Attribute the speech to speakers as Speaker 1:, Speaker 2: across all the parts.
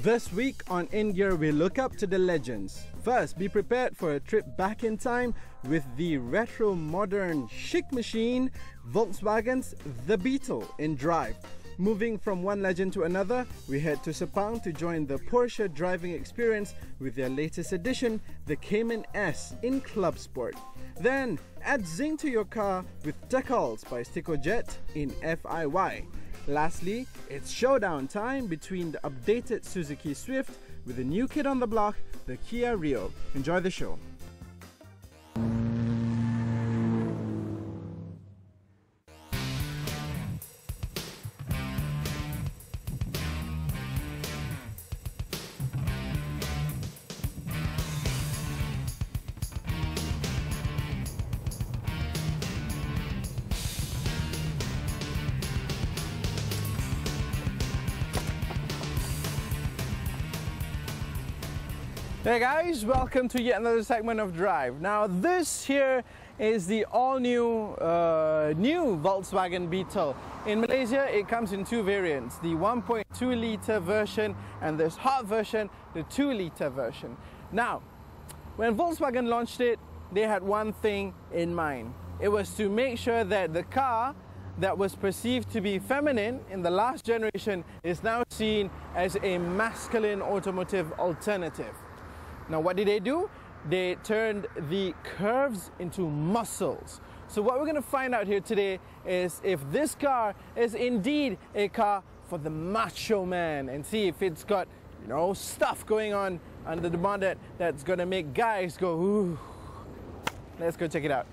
Speaker 1: This week on In Gear, we look up to the legends. First, be prepared for a trip back in time with the retro modern chic machine, Volkswagen's the Beetle in drive. Moving from one legend to another, we head to Sepang to join the Porsche driving experience with their latest edition, the Cayman S in Club Sport. Then, add zing to your car with Decals by Sticojet in FIY. Lastly, it's showdown time between the updated Suzuki Swift with the new kid on the block, the Kia Rio. Enjoy the show. Hey guys, welcome to yet another segment of Drive. Now this here is the all-new new Volkswagen Beetle. In Malaysia, it comes in two variants, the 1.2 litre version and this hot version, the 2 litre version. Now, when Volkswagen launched it, they had one thing in mind. It was to make sure that the car that was perceived to be feminine in the last generation is now seen as a masculine automotive alternative. Now what did they do? They turned the curves into muscles. So what we're going to find out here today is if this car is indeed a car for the macho man, and see if it's got, you know, stuff going on under the bonnet that's going to make guys go ooh. Let's go check it out.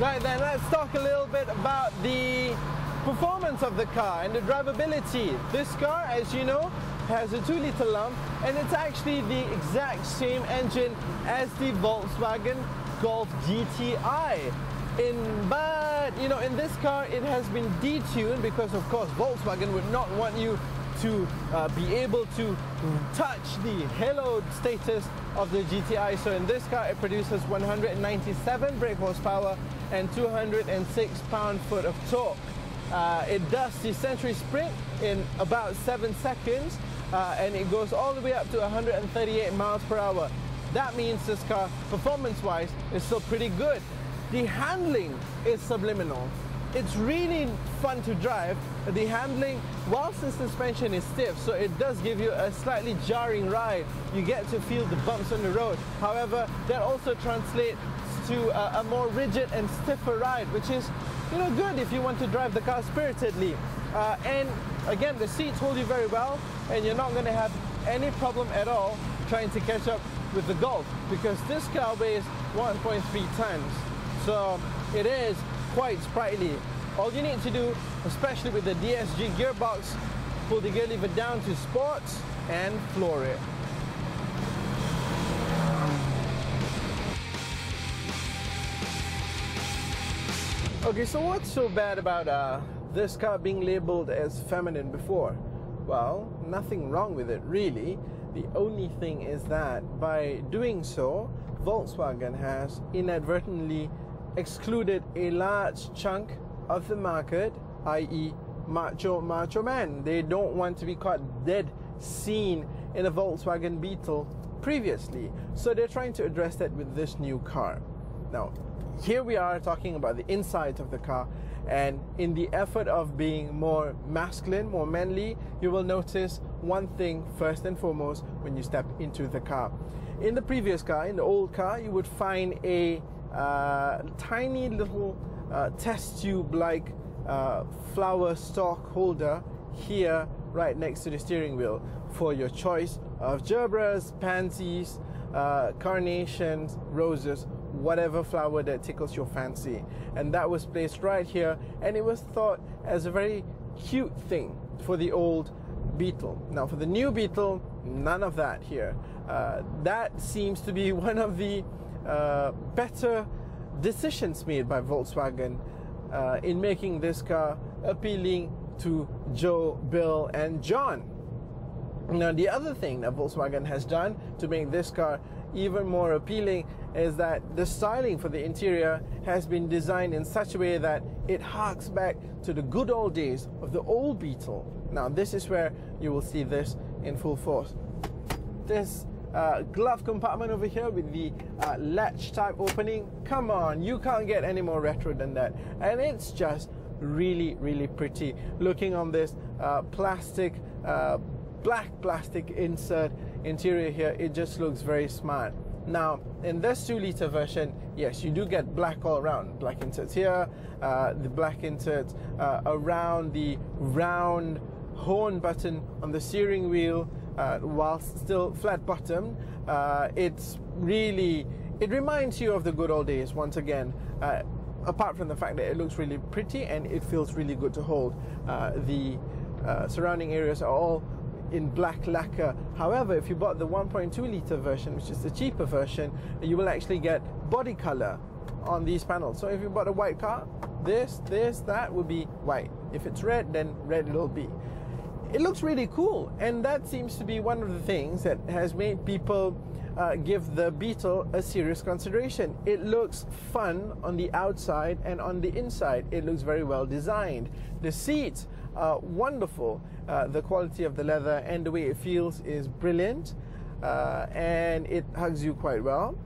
Speaker 1: Right then, let's talk a little bit about the performance of the car and the drivability. This car, as you know, has a 2 litre lump, and it's actually the exact same engine as the Volkswagen Golf GTI. But you know, in this car it has been detuned because of course Volkswagen would not want you to be able to touch the halo status of the GTI. So in this car it produces 197 brake horsepower and 206 pound-foot of torque. It does the Century Sprint in about 7 seconds and it goes all the way up to 138 miles per hour. That means this car, performance-wise, is still pretty good. The handling is subliminal. It's really fun to drive. The handling, whilst the suspension is stiff, so it does give you a slightly jarring ride. You get to feel the bumps on the road. However, that also translates to a more rigid and stiffer ride, which is, you know, good if you want to drive the car spiritedly. And again, the seats hold you very well, and you're not going to have any problem at all trying to catch up with the Golf, because this car weighs 1.3 tons. So it is quite sprightly. All you need to do, especially with the DSG gearbox, pull the gear lever down to sports and floor it. Okay, so what's so bad about this car being labeled as feminine before? Well, nothing wrong with it really. The only thing is that by doing so, Volkswagen has inadvertently excluded a large chunk of the market, i.e. macho man. They don't want to be caught dead seen in a Volkswagen Beetle previously. So they're trying to address that with this new car. Now, here we are talking about the inside of the car, and in the effort of being more masculine, more manly, you will notice one thing first and foremost when you step into the car. In the previous car, in the old car, you would find a tiny little test tube like flower stalk holder here right next to the steering wheel for your choice of gerbras, pansies, carnations, roses, whatever flower that tickles your fancy. And that was placed right here, and it was thought as a very cute thing for the old Beetle. Now for the new Beetle, none of that here. That seems to be one of the better decisions made by Volkswagen in making this car appealing to Joe, Bill and John. Now the other thing that Volkswagen has done to make this car even more appealing is that the styling for the interior has been designed in such a way that it harks back to the good old days of the old Beetle. Now this is where you will see this in full force. This glove compartment over here with the latch type opening, come on, you can't get any more retro than that, and it's just really pretty. Looking on this plastic black plastic insert interior here, it just looks very smart. Now in this 2-liter version, yes, you do get black all around, black inserts here, the black inserts around the round horn button on the steering wheel, whilst still flat bottom. It reminds you of the good old days once again, apart from the fact that it looks really pretty and it feels really good to hold. The surrounding areas are all in black lacquer. However, if you bought the 1.2-liter version, which is the cheaper version, you will actually get body color on these panels. So if you bought a white car, that would be white. If it's red, then red it'll be. It looks really cool, and that seems to be one of the things that has made people give the Beetle a serious consideration. It looks fun on the outside, and on the inside it looks very well designed. The seats are wonderful. The quality of the leather and the way it feels is brilliant, and it hugs you quite well.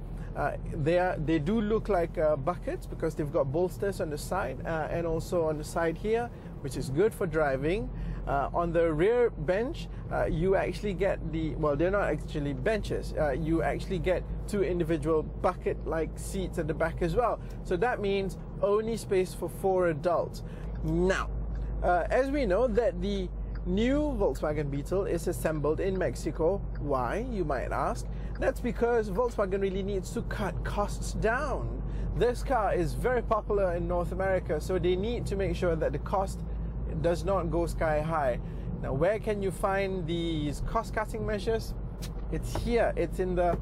Speaker 1: They do look like buckets because they've got bolsters on the side and also on the side here, which is good for driving. On the rear bench, you actually get they're not actually benches. You actually get 2 individual bucket-like seats at the back as well. So that means only space for 4 adults. Now, as we know that the new Volkswagen Beetle is assembled in Mexico. Why, you might ask? That's because Volkswagen really needs to cut costs down. This car is very popular in North America, so they need to make sure that the cost does not go sky high. Now, where can you find these cost-cutting measures? It's here. It's in the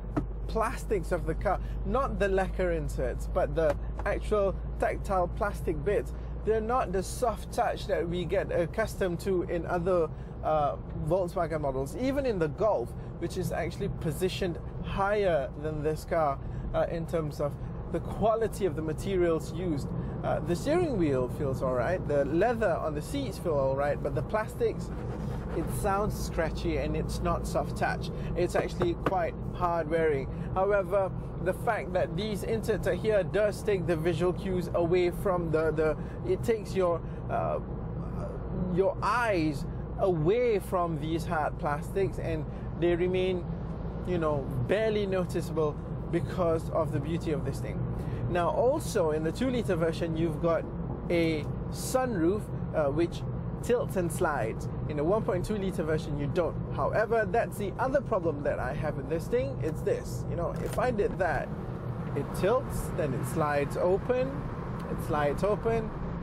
Speaker 1: plastics of the car, not the lacquer inserts, but the actual tactile plastic bits. They're not the soft touch that we get accustomed to in other Volkswagen models, even in the Golf, which is actually positioned higher than this car in terms of the quality of the materials used. The steering wheel feels alright, the leather on the seats feel alright, but the plastics, it sounds scratchy and it's not soft touch. It's actually quite hard wearing. However, the fact that these inserts are here does take the visual cues away from it takes your eyes away from these hard plastics, and they remain, barely noticeable because of the beauty of this thing. Now also in the 2-liter version, you've got a sunroof which tilts and slides. In the 1.2-liter version you don't. However, that's the other problem that I have with this thing. It's this, if I did that, it tilts, then it slides open,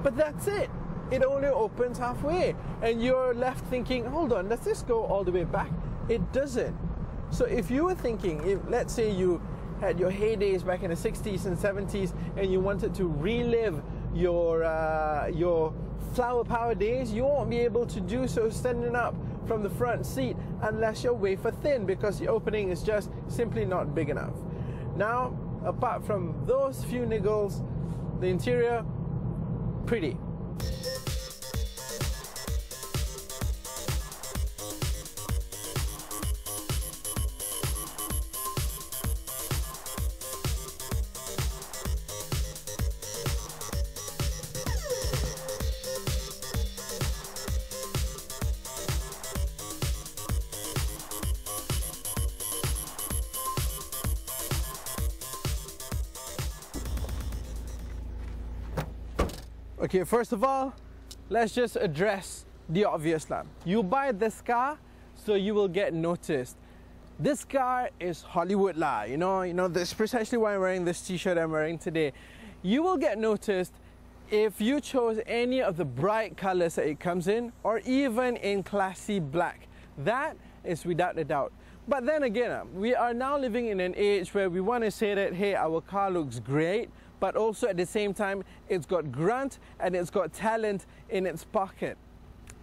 Speaker 1: but that's it. It only opens halfway, and you're left thinking, hold on, does this go all the way back? It doesn't. So if you were thinking, let's say you had your heydays back in the 60s and 70s and you wanted to relive your flower power days, you won't be able to do so standing up from the front seat unless you're wafer thin, because the opening is just simply not big enough. Now, apart from those few niggles, the interior, pretty. Okay, first of all, let's just address the obvious lah. You buy this car, so you will get noticed. This car is Hollywood lah, that's precisely why I'm wearing this t-shirt I'm wearing today. You will get noticed if you chose any of the bright colors that it comes in, or even in classy black. That is without a doubt. But then again, we are now living in an age where we want to say that, hey, our car looks great, but also at the same time, it's got grunt and it's got talent in its pocket.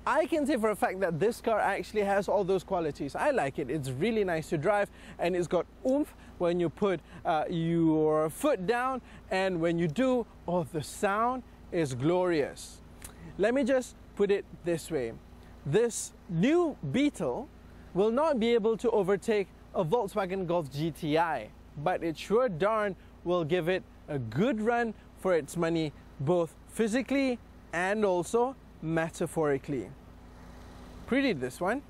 Speaker 1: I can say for a fact that this car actually has all those qualities. I like it. It's really nice to drive, and it's got oomph when you put your foot down, and when you do, oh, the sound is glorious. Let me just put it this way. This new Beetle will not be able to overtake a Volkswagen Golf GTI, but it sure darn will give it a good run for its money, both physically and also metaphorically. Pretty, this one.